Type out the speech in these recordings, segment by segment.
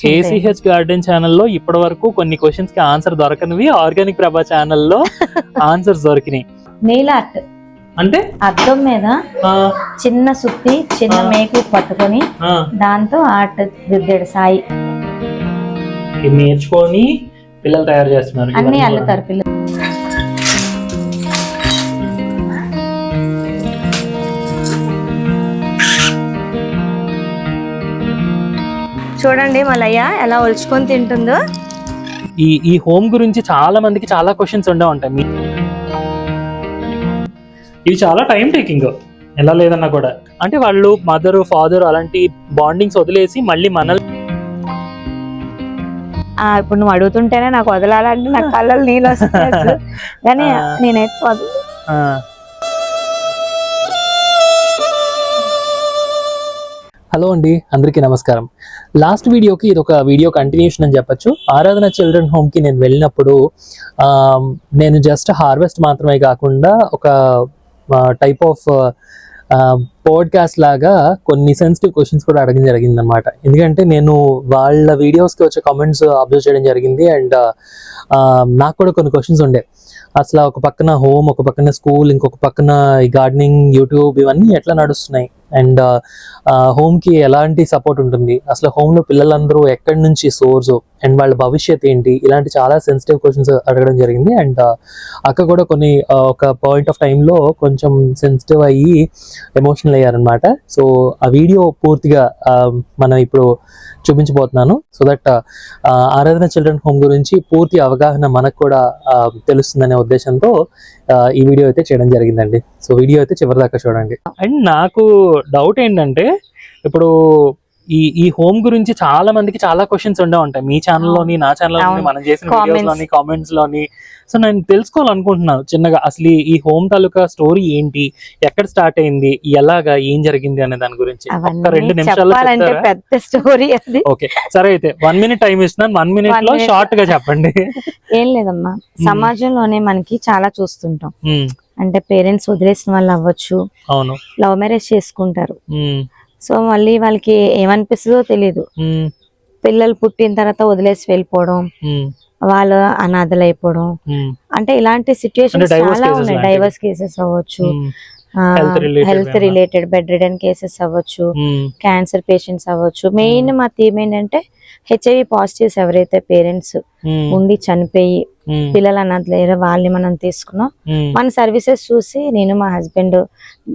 ACH garden ఛానల్లో ఇప్పటి వరకు కొన్ని క్వశ్చన్స్ కి ఆన్సర్ దొరకనివి ఆర్గానిక్ ప్రభా ఛానల్లో ఆన్సర్స్ దొరికినాయి. నెయిల్ ఆర్ట్ అంటే అద్దం మీద చిన్న సుత్తి చిన్న మేకు పట్టుకొని దాంతో ఆర్ట్ దిద్దాడు సాయి. నేర్చుకొని పిల్లలు తయారు చేస్తున్నారు, అన్ని అల్లుతారు పిల్లలు. చూడండి మలయ్య ఎలా ఒలుచుకొని తింటుందో. ఈ హోమ్ గురించి చాలా మందికి చాలా క్వశ్చన్స్ ఉండే ఉంటాయి. ఇది చాలా టైం టేకింగ్, ఎలా లేదన్నా కూడా. అంటే వాళ్ళు మదర్ ఫాదర్ అలాంటి బాండింగ్స్ వదిలేసి మళ్ళీ మనల్ని ఇప్పుడు నువ్వు అడుగుతుంటేనే నాకు వదలాలంటే నాకు కళ్ళలో నీళ్ళు వస్తాయి, కానీ నేనైతే వదలు. హలో అండి, అందరికీ నమస్కారం. లాస్ట్ వీడియోకి ఇది ఒక వీడియో కంటిన్యూషన్ అని చెప్పొచ్చు. ఆరాధన చిల్డ్రన్ హోమ్కి నేను వెళ్ళినప్పుడు నేను జస్ట్ హార్వెస్ట్ మాత్రమే కాకుండా ఒక టైప్ ఆఫ్ పాడ్కాస్ట్ లాగా కొన్ని సెన్సిటివ్ క్వశ్చన్స్ కూడా అడగడం జరిగింది అనమాట. ఎందుకంటే నేను వాళ్ళ వీడియోస్కి వచ్చే కామెంట్స్ అబ్జర్వ్ చేయడం జరిగింది. అండ్ నాకు కూడా కొన్ని క్వశ్చన్స్ ఉండే. అసలు ఒక పక్కన హోమ్, ఒక పక్కన స్కూల్, ఇంకొక పక్కన ఈ గార్డెనింగ్, యూట్యూబ్ ఇవన్నీ ఎట్లా నడుస్తున్నాయి, అండ్ హోమ్కి ఎలాంటి సపోర్ట్ ఉంటుంది, అసలు హోమ్లో పిల్లలందరూ ఎక్కడి నుంచి సోర్స్, అండ్ వాళ్ళ భవిష్యత్ ఏంటి, ఇలాంటి చాలా సెన్సిటివ్ క్వశ్చన్స్ అడగడం జరిగింది. అండ్ అక్క కూడా కొన్ని ఒక పాయింట్ ఆఫ్ టైంలో కొంచెం సెన్సిటివ్ అయ్యి ఎమోషనల్ అయ్యారనమాట. సో ఆ వీడియో పూర్తిగా మనం ఇప్పుడు చూపించబోతున్నాను, సో దట్ ఆరాధన చిల్డ్రన్ హోమ్ గురించి పూర్తి అవగాహన మనకు కూడా తెలుస్తుందనే ఉద్దేశంతో ఈ వీడియో అయితే చేయడం జరిగిందండి. సో వీడియో అయితే చివరి దాకా చూడండి. అండ్ నాకు డౌట్ ఏంటంటే, ఇప్పుడు ఈ హోమ్ గురించి చాలా మందికి చాలా క్వశ్చన్స్ ఉండే ఉంటాయి మీ ఛానల్లోని, నా ఛానల్లోని, మనం చేసిన వీడియోస్లోని, కామెంట్స్ లోని. సో నేను తెలుసుకోవాలనుకుంటున్నాను చిన్నగా, అసలు ఈ హోమ్ తాలూకా స్టోరీ ఏంటి, ఎక్కడ స్టార్ట్ అయింది, ఎలాగా, ఏం జరిగింది అనే దాని గురించి ఒక 2 నిమిషాల్లో పెద్ద స్టోరీ. ఓకే సరే, అయితే 1 minute టైం ఇస్తున్నాను. 1 minute లో షార్ట్ గా చెప్పండి. ఏం లేదమ్మా, సమాజంలోనే మనకి చాలా చూస్తుంటాం. అంటే పేరెంట్స్ వదిలేసిన వాళ్ళు అవ్వచ్చు, అవును, లవ్ మ్యారేజ్ చేసుకుంటారు. సో మళ్ళీ వాళ్ళకి ఏమనిపిస్తుందో తెలీదు, పిల్లలు పుట్టిన తర్వాత వదిలేసి వెళ్ళిపోవడం, వాళ్ళు అనాథలు అయిపోవడం, అంటే ఇలాంటి సిచ్యుయేషన్స్ చాలా ఉన్నాయి. డైవర్స్ కేసెస్ అవ్వచ్చు, health related bed ridden cases అవ్వచ్చు, క్యాన్సర్ పేషెంట్స్ అవ్వచ్చు. మెయిన్ మా థీమ్ ఏంటంటే హెచ్ఐవి పాజిటివ్స్ ఎవరైతే పేరెంట్స్ ఉండి చనిపోయి పిల్లలు అన్నట్లేరు వాళ్ళని మనం తీసుకున్నాం. మన సర్వీసెస్ చూసి నేను మా హస్బెండ్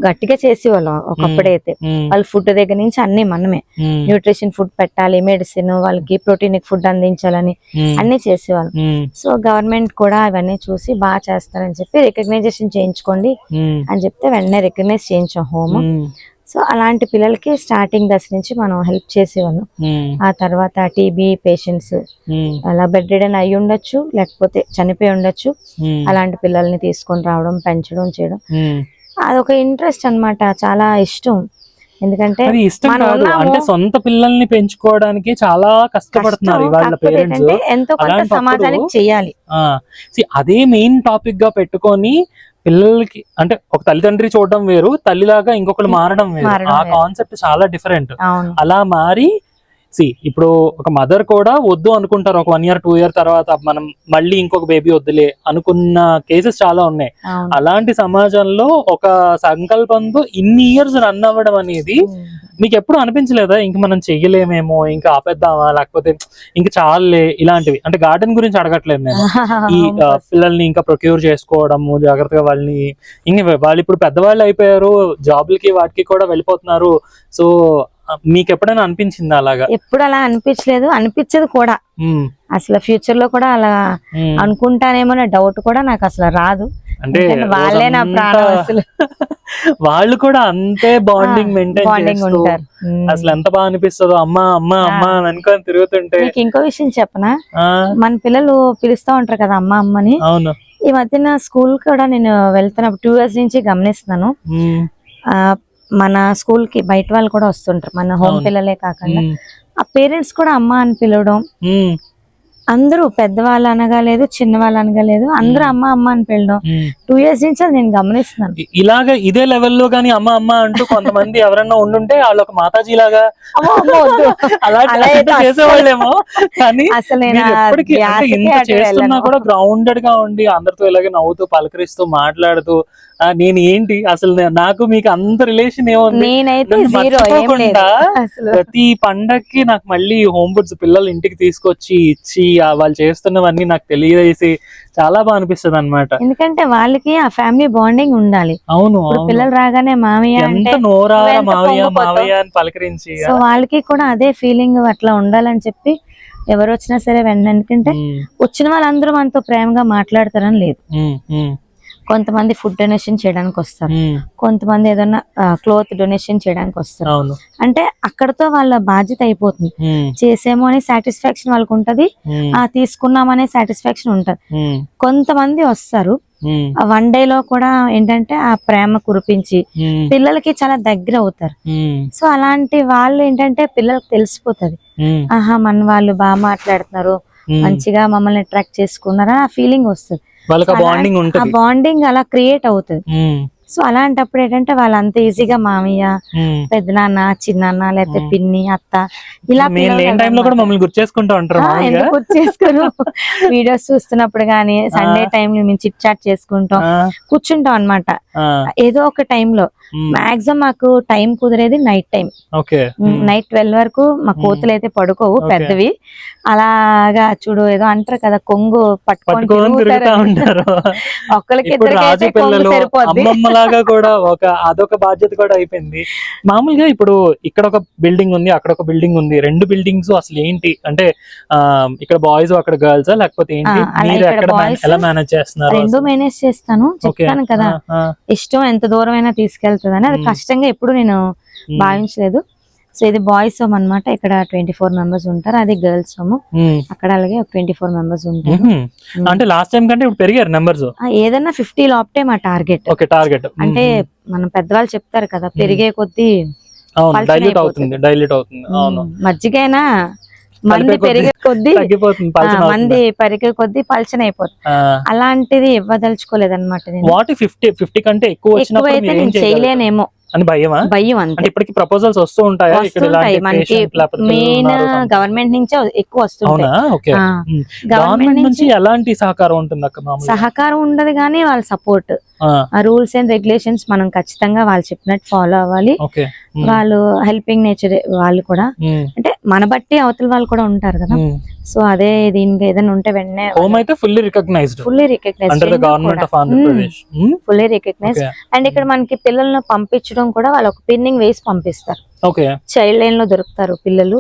గట్టిగా చేసేవాళ్ళం ఒకప్పుడైతే. వాళ్ళ ఫుడ్ దగ్గర నుంచి అన్ని మనమే, న్యూట్రిషన్ ఫుడ్ పెట్టాలి, మెడిసిన్, వాళ్ళకి ప్రోటీనిక్ ఫుడ్ అందించాలని అన్ని చేసేవాళ్ళం. సో గవర్నమెంట్ కూడా అవన్నీ చూసి బాగా చేస్తారని చెప్పి రికగ్నైజేషన్ చేయించుకోండి అని చెప్తే వెంటనే రికగ్నైజ్ చేయించాం హోమ్. సో అలాంటి పిల్లలకి స్టార్టింగ్ దశ నుంచి మనం హెల్ప్ చేసేవాళ్ళం. ఆ తర్వాత టీబీ పేషెంట్స్ అలా బెడ్ రిడన్ అయి ఉండొచ్చు, లేకపోతే చనిపోయి ఉండొచ్చు, అలాంటి పిల్లల్ని తీసుకొని రావడం, పెంచడం, చేయడం అదొక ఇంట్రెస్ట్ అన్నమాట. చాలా ఇష్టం. ఎందుకంటే అంటే సొంత పిల్లల్ని పెంచుకోవడానికి చాలా కష్టపడుతున్నారు వాళ్ళ పేరెంట్స్, ఎంతో కొంత సమాజానికి చెయ్యాలి. అదే మెయిన్ టాపిక్ గా పెట్టుకొని పిల్లలకి, అంటే ఒక తల్లిదండ్రి చూడడం వేరు, తల్లిలాగా ఇంకొకరు మారడం వేరు. ఆ కాన్సెప్ట్ చాలా డిఫరెంట్. అలా మారి ఇప్పుడు ఒక మదర్ కూడా వద్దు అనుకుంటారు, ఒక 1 year 2 year తర్వాత మనం మళ్ళీ ఇంకొక బేబీ వద్దులే అనుకున్న కేసెస్ చాలా ఉన్నాయి. అలాంటి సమాజంలో ఒక సంకల్పంతో ఇన్ని ఇయర్స్ రన్ అవ్వడం అనేది మీకు ఎప్పుడు అనిపించలేదా, ఇంక మనం చెయ్యలేమేమో, ఇంకా ఆపేద్దామా, లేకపోతే ఇంకా చాలే, ఇలాంటివి? అంటే గార్డెన్ గురించి అడగట్లేదు నేను, ఈ పిల్లల్ని ఇంకా ప్రొక్యూర్ చేసుకోవడము, జాగ్రత్తగా వాళ్ళని, ఇంక వాళ్ళు ఇప్పుడు పెద్దవాళ్ళు అయిపోయారు, జాబ్లకి వాటికి కూడా వెళ్ళిపోతున్నారు. సో మీకు ఎప్పుడైనా అనిపించిందా అలాగా? ఎప్పుడు అలా అనిపించలేదు, అనిపించదు కూడా. అసలు ఫ్యూచర్ లో కూడా అలా అనుకుంటానేమో డౌట్ కూడా నాకు అసలు రాదు. అంటే వాళ్ళే నా ప్రాణం, అసలు వాళ్ళు కూడా అంతే బాండింగ్ మెయింటైన్ ఉంటారు. అసలు ఎంత బాగా అనిపిస్తుందో, అమ్మా అమ్మా అమ్మా అని అనుకొని తిరుగుతుంటే. మీకు ఇంకో విషయం చెప్పనా, మన పిల్లలు పిలుస్తా ఉంటారు కదా అమ్మా అమ్మని. అవును, ఈ మధ్యన స్కూల్ కూడా నేను వెళ్తున్నప్పుడు 2 years నుంచి గమనిస్తున్నాను. మన స్కూల్ కి బయట వాళ్ళు కూడా వస్తుంటారు, మన హోమ్ పిల్లలే కాకుండా. ఆ పేరెంట్స్ కూడా అమ్మ అని పిలవడం, అందరూ పెద్దవాళ్ళు అనగాలేదు, చిన్నవాళ్ళు అనగాలేదు, అందరూ అమ్మ అమ్మ అని పిలవడం 2 years నుంచి అది నేను గమనిస్తున్నాను. ఇలాగ ఇదే లెవెల్లో గానీ అమ్మ అమ్మ అంటూ కొంతమంది ఎవరన్నా ఉండుంటే వాళ్ళు ఒక మాతాజీ లాగా అలా చేసేవాళ్ళేమో. కానీ ఎప్పటికీ ఇంత చేస్తున్నా కూడా గ్రౌండెడ్ గా ఉండి అందరితో ఇలాగే నవ్వుతూ పలకరిస్తూ మాట్లాడుతూ నేను ఏంటి అసలు నాకు మీకు అంత రిలేషన్ ఏముంది, ప్రతి పండక్కి నాకు మళ్ళీ హోమ్ ఫుడ్స్ పిల్లలు ఇంటికి తీసుకొచ్చి ఇచ్చి వాళ్ళు చేస్తున్నవన్నీ నాకు తెలియజేసి చాలా బాగా అనిపిస్తుంది అన్నమాట. ఎందుకంటే వాళ్ళకి ఆ ఫ్యామిలీ బాండింగ్ ఉండాలి. అవును, పిల్లలు రాగానే మామయ్య అంటే నోరారా మావయ్య మావయ్య అని పలకరించి, సో వాళ్ళకి కూడా అదే ఫీలింగ్ అట్లా ఉండాలని చెప్పి ఎవరు వచ్చినా సరే వెంటనే, ఎందుకంటే వచ్చిన వాళ్ళందరూ మనతో ప్రేమగా మాట్లాడతారని లేదు. కొంతమంది ఫుడ్ డొనేషన్ చేయడానికి వస్తారు, కొంతమంది ఏదైనా క్లోత్ డొనేషన్ చేయడానికి వస్తారు. అంటే అక్కడతో వాళ్ళ బాధ్యత అయిపోతుంది. చేసేమో అనే సాటిస్ఫాక్షన్ వాళ్ళకు ఉంటది, తీసుకున్నామనే సాటిస్ఫాక్షన్ ఉంటది. కొంతమంది వస్తారు 1 day లో కూడా ఏంటంటే ఆ ప్రేమ కురిపించి పిల్లలకి చాలా దగ్గర అవుతారు. సో అలాంటి వాళ్ళు ఏంటంటే పిల్లలకు తెలిసిపోతుంది, ఆహా మన వాళ్ళు బాగా మాట్లాడుతున్నారు, మంచిగా మమ్మల్ని అట్రాక్ట్ చేసుకున్నారా ఆ ఫీలింగ్ వస్తుంది. ఆ బాండింగ్ అలా క్రియేట్ అవుతుంది. సో అలాంటప్పుడు ఏంటంటే వాళ్ళు అంత ఈజీగా మామయ్య, పెద్దనాన్న, చిన్నాన్న, లేకపోతే పిన్ని, అత్త ఇలా గుర్తు చేసుకోరు. వీడియోస్ చూస్తున్నప్పుడు గానీ సండే టైంలో మేము చిట్ చాట్ చేసుకుంటాం, కూర్చుంటాం అన్నమాట. ఏదో ఒక టైంలో మాక్సిమం మాకు టైం కుదిరేది నైట్ టైం. నైట్ 12 వరకు మా కోతులు అయితే పడుకోవు, పెద్దవి. అలాగా చూడు ఏదో అంటారు కదా, కొంగు పట్టుకొని ఒక్కరికి ఇద్దరికైతే కొంగు సరిపోద్ది. లాగా కూడా అదొక బాధ్యత కూడా అయిపోయింది. మామూలుగా ఇప్పుడు ఇక్కడ ఒక బిల్డింగ్ ఉంది, అక్కడ ఒక బిల్డింగ్ ఉంది, 2 బిల్డింగ్స్ అసలు ఏంటి అంటే ఇక్కడ బాయ్స్ అక్కడ గర్ల్స్ లేకపోతే ఏంటి, ఎలా మేనేజ్ చేస్తున్నారు? 2 మేనేజ్ చేస్తాను, చెప్తాను కదా. ఇష్టం ఎంత దూరం అయినా తీసుకెళ్తుంది అని, అది కష్టంగా ఎప్పుడు నేను భావించలేదు. సో ఇది బాయ్స్ హోమ్ అన్నమాట. ఇక్కడ 24 members ఉంటారు, అది గర్ల్స్ హోమ్. అక్కడ అలాగే 24 members ఉంటారు. అంటే లాస్ట్ టైం కంటే ఇప్పుడు పెరిగారు నెంబర్స్. ఏదన్నా 50 లోపే మా టార్గెట్. అంటే మనం పెద్దవాళ్ళు చెప్తారు కదా, పెరిగే కొద్దీ డైల్యూట్ అవుతుంది. మజ్జిగైనా మంది పెరిగే కొద్దీ పలచన అయిపోతుంది. అలాంటిది ఇవ్వదలుచుకోలేదు అనమాట. ఎక్కువైతే నేను చేయలేనేమో అని భయం అంతే. ఇప్పటికి ప్రపోజల్స్ వస్తూ ఉంటాయా? మనకి మెయిన్ గవర్నమెంట్ నుంచే ఎక్కువ వస్తుంటాయి. గవర్నమెంట్ నుంచి ఎలాంటి సహకారం ఉంటుంది అక్క? సహకారం ఉండదు కానీ వాళ్ళ సపోర్ట్, ఆ రూల్స్ అండ్ రెగ్యులేషన్స్ మనం ఖచ్చితంగా వాళ్ళు చెప్పినట్టు ఫాలో అవ్వాలి. వాళ్ళు హెల్పింగ్ నేచర్ వాళ్ళు కూడా, అంటే మన బట్టి అవతల వాళ్ళు కూడా ఉంటారు కదా. సో అదే దీనికి ఏదైనా ఉంటే వెంటనే ఫుల్లీ రికగ్నైజ్డ్ అండ్ ఇక్కడ మనకి పిల్లలను పంపించడం కూడా వాళ్ళు ఒక పిన్నింగ్ వేసి పంపిస్తారు. చైల్డ్ లైన్ లో దొరుకుతారు పిల్లలు.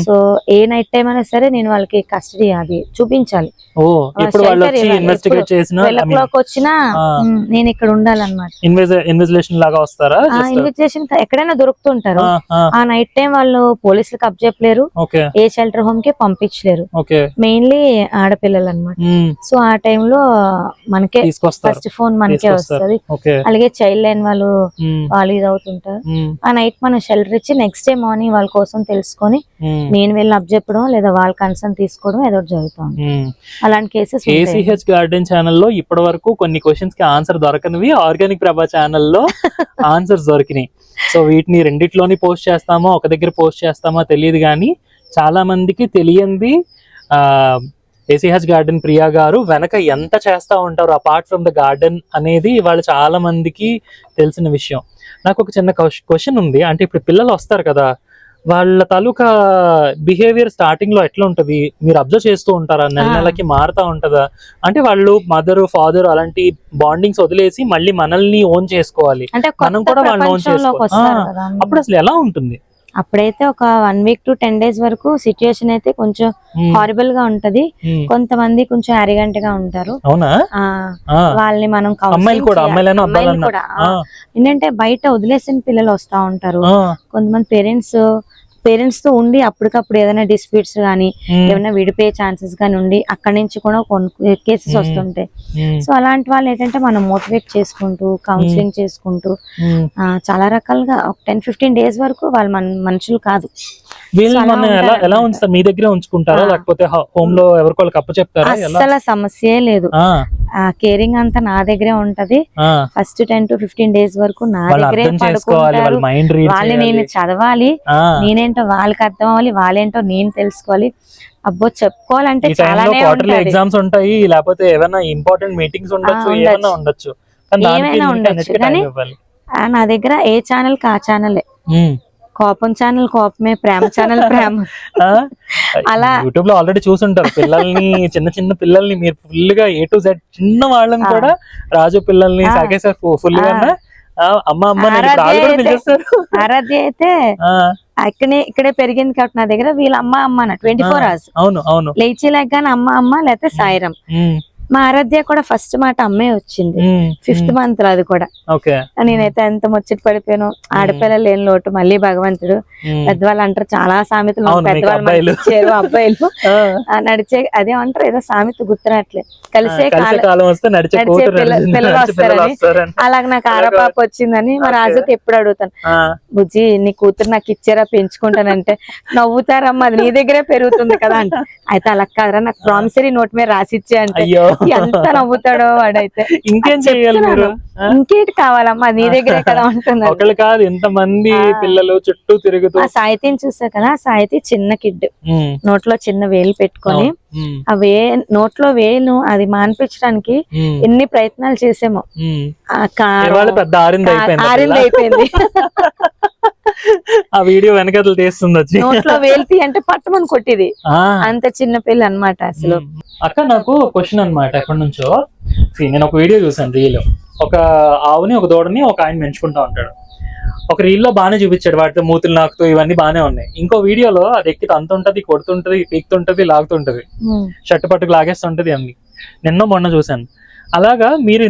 సో ఏ నైట్ టైం అయినా సరే నేను వాళ్ళకి కస్టడీ అది చూపించాలి. వచ్చినా నేను ఇక్కడ ఉండాలన్నమాట. ఇన్వెస్టిగేషన్ ఎక్కడైనా దొరుకుతుంటారు. ఆ నైట్ టైం వాళ్ళు పోలీసులకు అప్పచెప్పలేరు, ఏ షెల్టర్ హోమ్ కి పంపించలేరు. మెయిన్లీ ఆడపిల్లలు అన్నమాట. సో ఆ టైంలో మనకే ఫస్ట్ ఫోన్ మనకే వస్తుంది. అలాగే చైల్డ్ లైన్ వాళ్ళు ఇది అవుతుంటారు. ఆ నైట్ మనం షెల్టర్ ఇచ్చి నెక్స్ట్ డే మార్నింగ్ వాళ్ళ కోసం తెలుసుకొని నేను వెళ్ళి అప్పచెప్పడం లేదా వాళ్ళ కన్సర్న్ తీసుకోవడం ఏదో జరుగుతుంది. అలాంటి కేసెస్ ACH గార్డెన్ ఛానల్లో ఇప్పటి వరకు కొన్ని క్వశ్చన్స్ కి ఆన్సర్ దొరకనివి ఆర్గానిక్ ప్రభా ఛానల్లో ఆన్సర్స్ దొరికినాయి. సో వీటిని రెండిట్లోని పోస్ట్ చేస్తామో ఒక దగ్గర పోస్ట్ చేస్తామో తెలియదు, కానీ చాలా మందికి తెలియంది ACH గార్డెన్ ప్రియా గారు వెనక ఎంత చేస్తా ఉంటారు అపార్ట్ ఫ్రమ్ ద గార్డెన్ అనేది వాళ్ళు చాలా మందికి తెలిసిన విషయం. నాకు ఒక చిన్న క్వశ్చన్ ఉంది. అంటే ఇప్పుడు పిల్లలు వస్తారు కదా, వాళ్ళ తాలూకా బిహేవియర్ స్టార్టింగ్ లో ఎట్లా ఉంటది? మీరు అబ్జర్వ్ చేస్తూ ఉంటారా? నెలకి మారుతా ఉంటదా? అంటే వాళ్ళు మదర్ ఫాదర్ అలాంటి బాండింగ్స్ వదిలేసి మళ్ళీ మనల్ని ఓన్ చేసుకోవాలి, మనం కూడా వాళ్ళని ఓన్ చేసుకోవాలి. అప్పుడు అసలు ఎలా ఉంటుంది? అప్పుడైతే ఒక 1 week to 10 days వరకు సిచ్యుయేషన్ అయితే కొంచెం హారిబుల్ గా ఉంటది. కొంతమంది కొంచెం అరిగంట్ గా ఉంటారు. వాళ్ళని మనం ఏంటంటే బయట వదిలేసిన పిల్లలు వస్తా ఉంటారు. కొంతమంది పేరెంట్స్ పేరెంట్స్ తో ఉండి అప్పటికప్పుడు ఏదైనా డిస్ప్యూట్స్ కానీ ఏమైనా విడిపోయే ఛాన్సెస్ కానీ ఉండి అక్కడి నుంచి కూడా కొన్ని కేసెస్ వస్తుంటాయి. సో అలాంటి వాళ్ళు ఏంటంటే మనం మోటివేట్ చేసుకుంటూ కౌన్సిలింగ్ చేసుకుంటూ చాలా రకాలుగా 10-15 days వరకు వాళ్ళు మన మనుషులు కాదు. ఎలా ఉంచుతారు? మీ దగ్గరే ఉంచుకుంటారా లేకపోతే హోమ్ లో ఎవరికోళ్ళకి అప్పు చెప్తారా? అసలు సమస్యే లేదు, కేరింగ్ అంతా నా దగ్గరే ఉంటది. ఫస్ట్ 10-15 days వరకు నా దగ్గరే పడుకుంటారు. వాళ్ళని నేను చదవాలి, నేనేంటో వాళ్ళకి అర్థం అవ్వాలి, వాళ్ళేంటో నేను తెలుసుకోవాలి. అబ్బో చెప్పుకోవాలంటే చాలానే ఎగ్జామ్స్ ఉంటాయి, లేకపోతే ఏమైనా ఇంపార్టెంట్ మీటింగ్స్ ఉండొచ్చు, ఏమైనా ఉండొచ్చు, కానీ నా దగ్గర ఏ ఛానల్ కి ఆ ఛానలే. కోపం ఛానల్ కోపమే, ప్రేమ ఛానల్ ప్రేమ. అలా యూట్యూబ్ లో ఆల్రెడీ చూసుంటారు పిల్లల్ని, చిన్న పిల్లల్ని మీరు ఫుల్ గా A to Z చిన్న వాళ్ళని కూడా రాజు పిల్లల్ని సాగేసారు ఫుల్ గా. అమ్మ అమ్మ ఆరాధ్య అయితే ఇక్కడే పెరిగింది కాబట్టి నా దగ్గర వీళ్ళ అమ్మ 24 hours. అవును లేచి లేకగానే అమ్మ లేకపోతే సాయిరం. మా ఆరాధ్య కూడా ఫస్ట్ మాట అమ్మే వచ్చింది 5th month లో. అది కూడా నేనైతే ఎంత ముచ్చట పడిపోయాను. ఆడపిల్లలు లేని లోటు మళ్ళీ భగవంతుడు. పెద్దవాళ్ళు అంటారు చాలా సామెతలు, పెద్దవాళ్ళు ఇచ్చారు అబ్బాయిలు నడిచే అదేమంటారు ఏదో సామెత గుర్తురాట్లేదు, కలిసే కాలం నడిచే పిల్లలు వస్తారని. అలాగ నాకు ఆడపాప వచ్చిందని మా రాజుకి ఎప్పుడు అడుగుతాను, బుజ్జి నీ కూతురు నాకు ఇచ్చారా పెంచుకుంటానంటే నవ్వుతారమ్మా, అది నీ దగ్గరే పెరుగుతుంది కదా అంట. అయితే అలా కాదరా నాకు ప్రామిసరీ నోట్ మీద రాసిచ్చే అంటే ఎంత నవ్వుతాడో వాడైతే. ఇంకేం చేయాలి మీరు? ఇంకేంటి కావాలమ్మా నీ దగ్గరే కదా ఉంటుంది. ఒకళ్ళు కాదు ఎంతమంది పిల్లలు చుట్టూ తిరుగుతూ. ఆ సాయితీని చూసా కదా, సాయితీ చిన్న కిడ్, నోట్లో చిన్న వేలు పెట్టుకొని ఆ నోట్లో వేలు అది మాన్పించడానికి ఎన్ని ప్రయత్నాలు చేసామో పెద్ద ఆరింది అయిపోయింది. ఆ వీడియో వెనకలు తీస్తుంది వచ్చి నోట్లో వేల్తి అంటే పట్టమని కొట్టిది, అంత చిన్న పిల్ల అన్నమాట. అసలు అక్క నాకు క్వశ్చన్ అన్నమాట, ఎప్పటి నుంచో నేను ఒక వీడియో చూసాను రీల్. ఒక ఆవుని ఒక దూడని ఒక ఆయన పెంచుకుంటా ఉంటాడు. ఒక రీల్ లో బాగానే చూపించాడు, వాటితో మూతులు నాకుతూ ఇవన్నీ బాగానే ఉన్నాయి. ఇంకో వీడియోలో అది ఎక్కి అంతుంటది, కొడుతుంటది, పీక్తుంటది, లాగుతుంటది, షర్టు పట్టుకు లాగేస్తుంటది అన్ని. నిన్న మొన్న చూసాను. అలాగా మీరు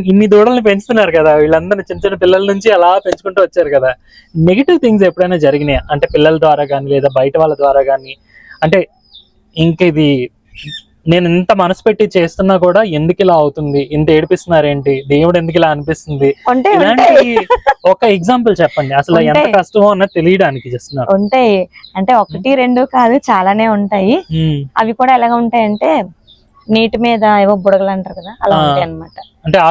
ఇన్ని దూడల్ని పెంచుతున్నారు కదా, వీళ్ళందరూ చిన్న చిన్న పిల్లల నుంచి అలా పెంచుకుంటూ వచ్చారు కదా, నెగిటివ్ థింగ్స్ ఎప్పుడైనా జరిగినాయి అంటే పిల్లల ద్వారా కానీ లేదా బయట వాళ్ళ ద్వారా కానీ? అంటే ఇంక ఇది నేను ఇంత మనసు పెట్టి చేస్తున్నా కూడా ఎందుకు ఇలా అవుతుంది, ఇంత ఏడిపిస్తున్నారేంటి, దేవుడు ఎందుకు ఇలా అనిపిస్తుంది, ఇలాంటి ఒక ఎగ్జాంపుల్ చెప్పండి. అసలు ఎంత కష్టమో అన్నది తెలియడానికి చేస్తున్నారు. ఉంటాయి అంటే 1-2 కాదు, చాలానే ఉంటాయి. అవి కూడా ఎలాగ ఉంటాయంటే నీటి మీద ఏవో బుడగలు అంటారు కదా, అలా ఉంటాయి అన్నమాట. అంటే ఆ